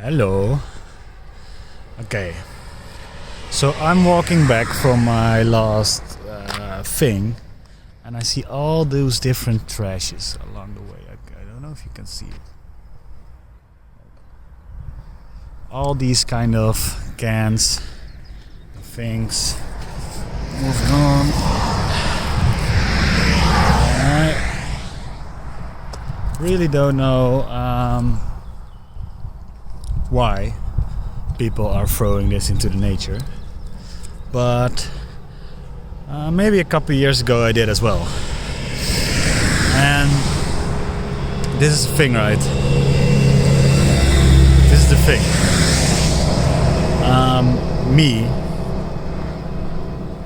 Hello. Okay. So I'm walking back from my last thing, and I see all those different trashes along the way. I don't know if you can see it. All these kind of cans, things. Moving on. I really don't know why people are throwing this into the nature, but maybe a couple years ago I did as well. And this is the thing, right? This is the thing. Me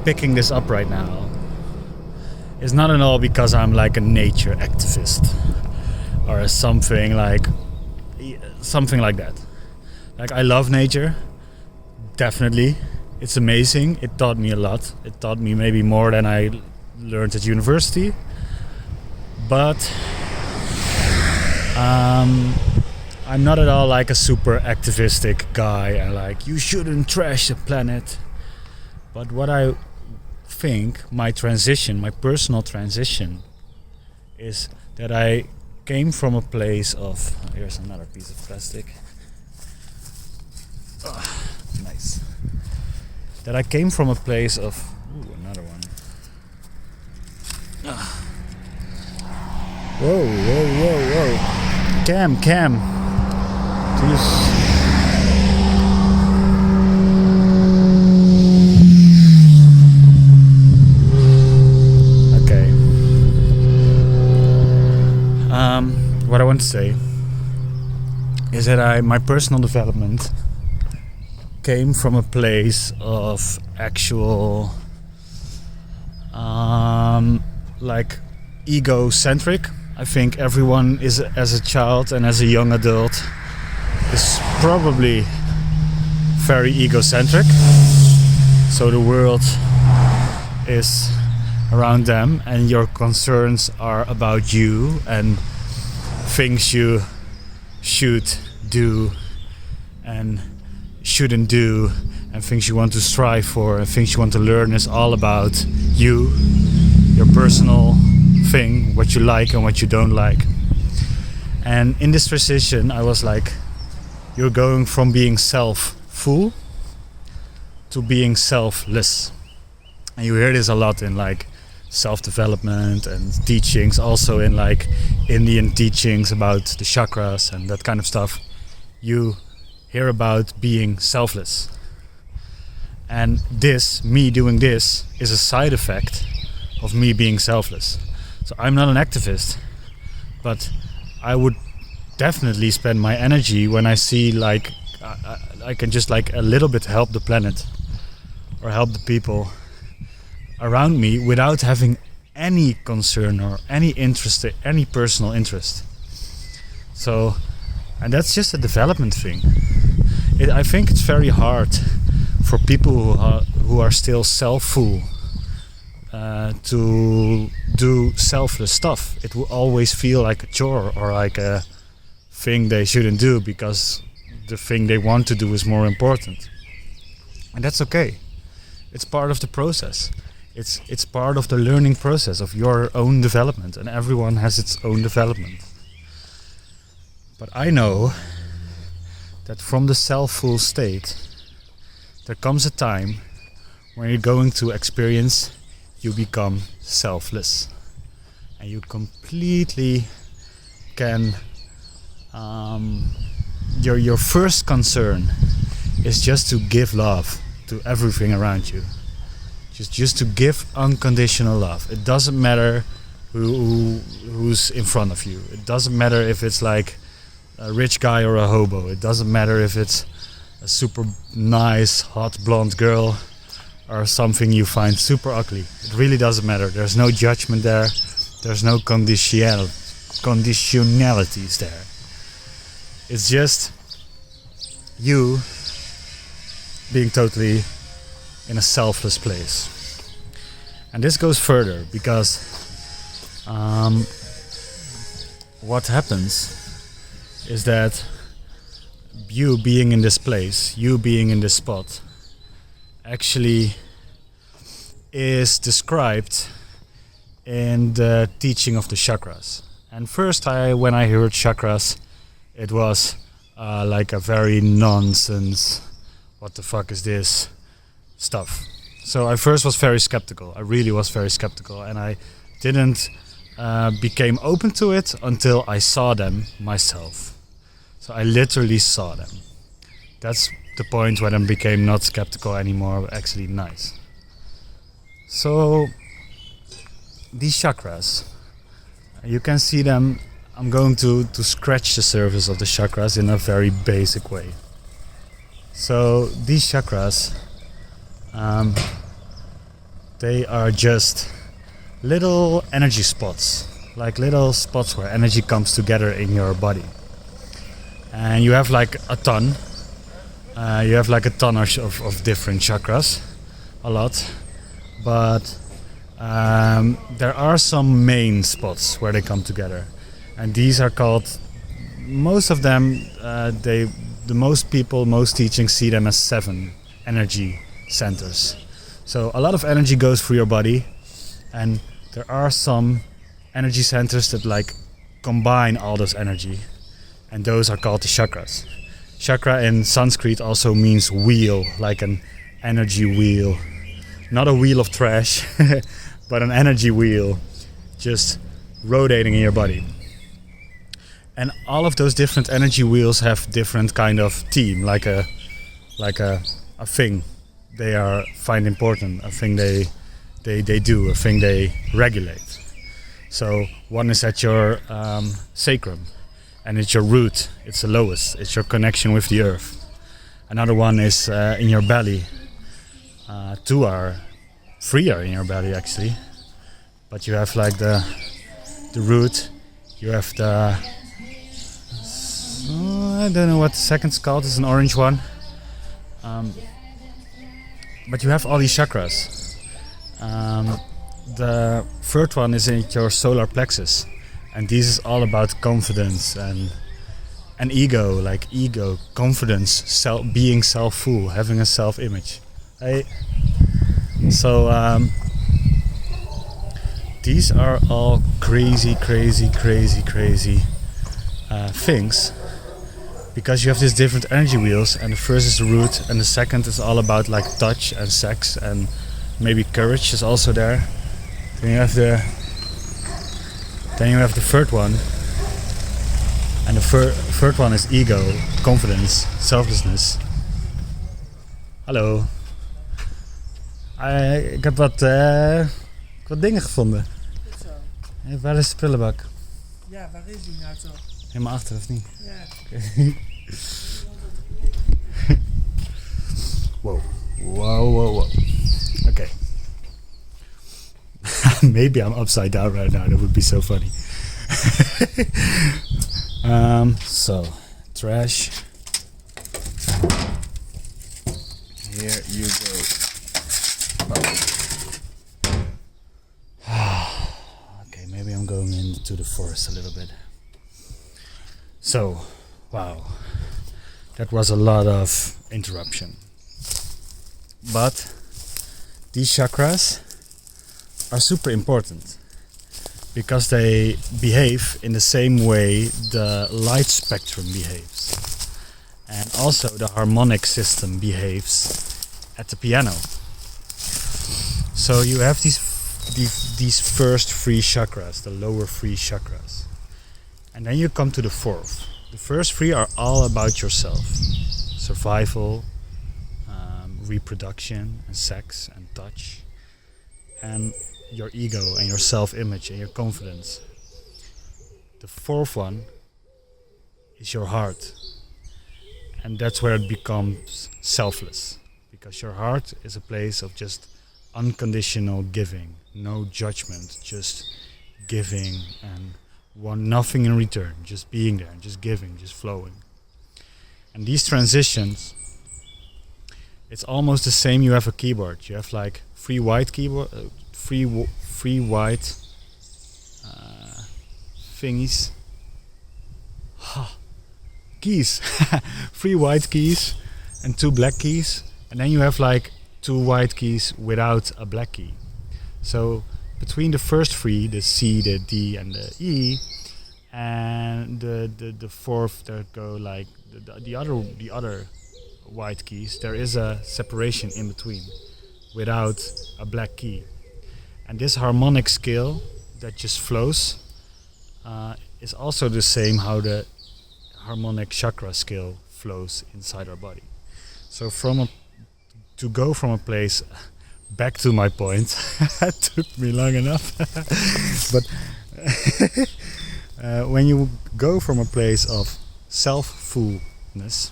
picking this up right now is not at all because I'm like a nature activist or something like that. Like, I love nature, definitely. It's amazing. It taught me a lot. It taught me maybe more than I learned at university. But I'm not at all like a super activistic guy and like, you shouldn't trash the planet. But what I think my personal transition, is that I came from a place of... Here's another piece of plastic. Nice. That I came from a place of... Ooh, another one. Whoa. Cam. Jeez. Okay. What I want to say is that my personal development came from a place of actual like egocentric. I think everyone is, as a child and as a young adult, is probably very egocentric. So the world is around them and your concerns are about you and things you should do and shouldn't do, and things you want to strive for and things you want to learn is all about you, your personal thing, what you like and what you don't like. And in this transition I was like, you're going from being self-full to being selfless. And you hear this a lot in like self-development and teachings, also in like Indian teachings about the chakras and that kind of stuff. You hear about being selfless. And me doing this is a side effect of me being selfless. So I'm not an activist, but I would definitely spend my energy when I see like I can just like a little bit help the planet or help the people around me without having any concern or any interest, any personal interest. So, and that's just a development thing. I think it's very hard for people who are still self-full to do selfless stuff. It will always feel like a chore or like a thing they shouldn't do because the thing they want to do is more important. And that's okay. It's part of the process. It's part of the learning process of your own development, and everyone has its own development. But I know that from the self-full state, there comes a time when you're going to experience you become selfless. And you completely can... Your first concern is just to give love to everything around you. Just to give unconditional love. It doesn't matter who's in front of you. It doesn't matter if it's like a rich guy or a hobo. It doesn't matter if it's a super nice, hot blonde girl or something you find super ugly. It really doesn't matter. There's no judgment there. There's no conditionalities there. It's just you being totally in a selfless place. And this goes further because what happens is that you being in this place, you being in this spot, actually is described in the teaching of the chakras. And first, when I heard chakras, it was like a very nonsense, what the fuck is this stuff. So I first was very skeptical. I really was very skeptical, and I didn't became open to it until I saw them myself. So I literally saw them. That's the point when I became not skeptical anymore, but actually nice. So these chakras, you can see them. I'm going to scratch the surface of the chakras in a very basic way. So these chakras, they are just little energy spots, like little spots where energy comes together in your body. And you have like a ton. You have like a ton of different chakras, a lot. But there are some main spots where they come together. And these are called, most of them, most teachings see them as 7 energy centers. So a lot of energy goes through your body, and there are some energy centers that like combine all this energy, and those are called the chakras. Chakra in Sanskrit also means wheel, like an energy wheel. Not a wheel of trash, but an energy wheel just rotating in your body. And all of those different energy wheels have different kind of theme, like a thing they find important, a thing they do, a thing they regulate. So one is at your sacrum, and it's your root, it's the lowest, it's your connection with the earth. Another one is in your belly. 3 are in your belly actually, but you have like the root, you have the I don't know what the second's called, it's an orange one, but you have all these chakras. The third one is in your solar plexus, and this is all about confidence and ego, like ego, confidence, being self-full, having a self-image. So these are all crazy things, because you have these different energy wheels, and the first is the root, and the second is all about like touch and sex, and maybe courage is also there. Then you have the third one, and the third one is ego, confidence, selflessness. Hallo. Ik heb wat dingen gevonden. Goed zo. Hey, waar is de prullenbak? Ja, waar is die nou toch? Helemaal achter, of niet? Ja. Okay. Whoa. Okay. Maybe I'm upside down right now. That would be so funny. So, trash. Here you go. Okay, maybe I'm going into the forest a little bit. So, wow, that was a lot of interruption. But these chakras are super important because they behave in the same way the light spectrum behaves, and also the harmonic system behaves at the piano. So you have these first 3 chakras, the lower 3 chakras, and then you come to the fourth. The first 3 are all about yourself: survival, reproduction, and sex, and touch, and your ego, and your self-image, and your confidence. The fourth one is your heart, and that's where it becomes selfless, because your heart is a place of just unconditional giving, no judgment, just giving and want nothing in return, just being there, just giving, just flowing. And these transitions, it's almost the same. You have a keyboard, you have like 3 white keyboard, 3 white thingies. keys. 3 white keys and 2 black keys, and then you have like 2 white keys without a black key. So between the first 3, the C, the D and the E, and the fourth that go like the other white keys, there is a separation in between without a black key. And this harmonic scale that just flows is also the same how the harmonic chakra scale flows inside our body. So to go from a place back to my point, it took me long enough, but when you go from a place of self-fullness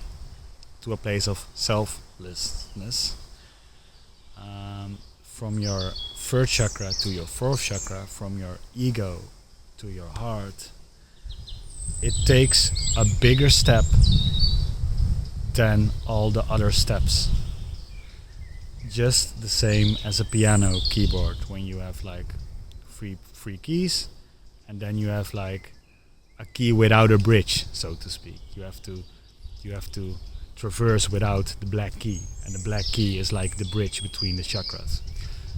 to a place of selflessness, from your third chakra to your fourth chakra, from your ego to your heart, it takes a bigger step than all the other steps. Just the same as a piano keyboard, when you have like three keys, and then you have like a key without a bridge, so to speak. You have to traverse without the black key, and the black key is like the bridge between the chakras.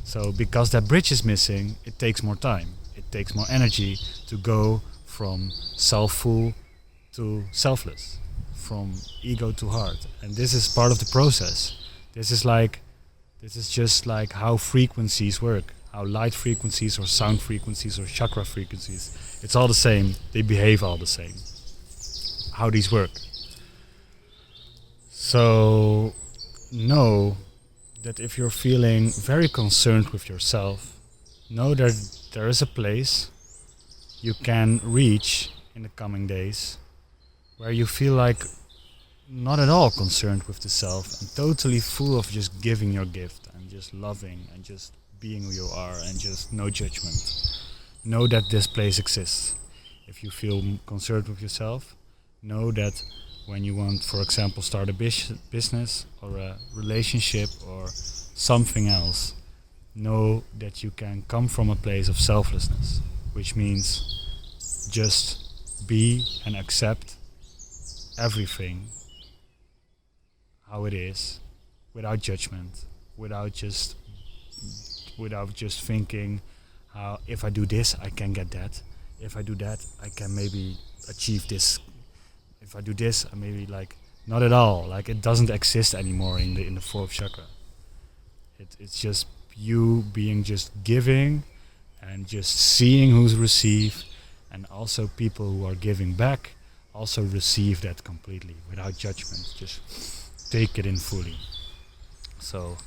So because that bridge is missing, it takes more time, it takes more energy to go from self-full to selfless, from ego to heart. And this is part of the process. This is just like how frequencies work, how light frequencies or sound frequencies or chakra frequencies. It's all the same, they behave all the same. How these work. So know that if you're feeling very concerned with yourself, know that there is a place you can reach in the coming days where you feel like not at all concerned with the self and totally full of just giving your gift and just loving and just being who you are and just no judgment. Know that this place exists. If you feel concerned with yourself, know that when you want, for example, start a business or a relationship or something else, know that you can come from a place of selflessness, which means just be and accept everything how it is, without judgment, without just thinking how if I do this I can get that, if I do that I can maybe achieve this, if I do this I maybe like, not at all. Like it doesn't exist anymore in the fourth chakra. It's just you being just giving and just seeing who's received, and also people who are giving back also receive that completely without judgment. Just take it in fully. So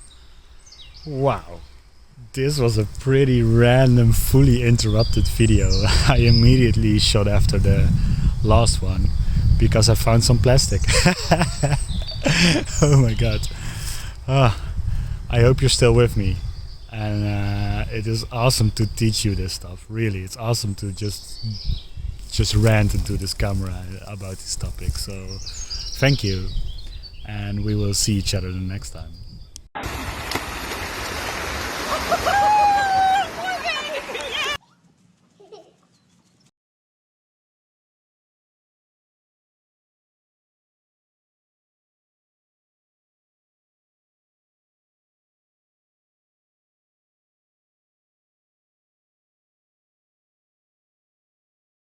wow, this was a pretty random, fully interrupted video. I immediately shot after the last one because I found some plastic. Oh my god. I hope you're still with me, and it is awesome to teach you this stuff. Really, it's awesome to just rant into this camera about this topic. So thank you, and we will see each other the next time.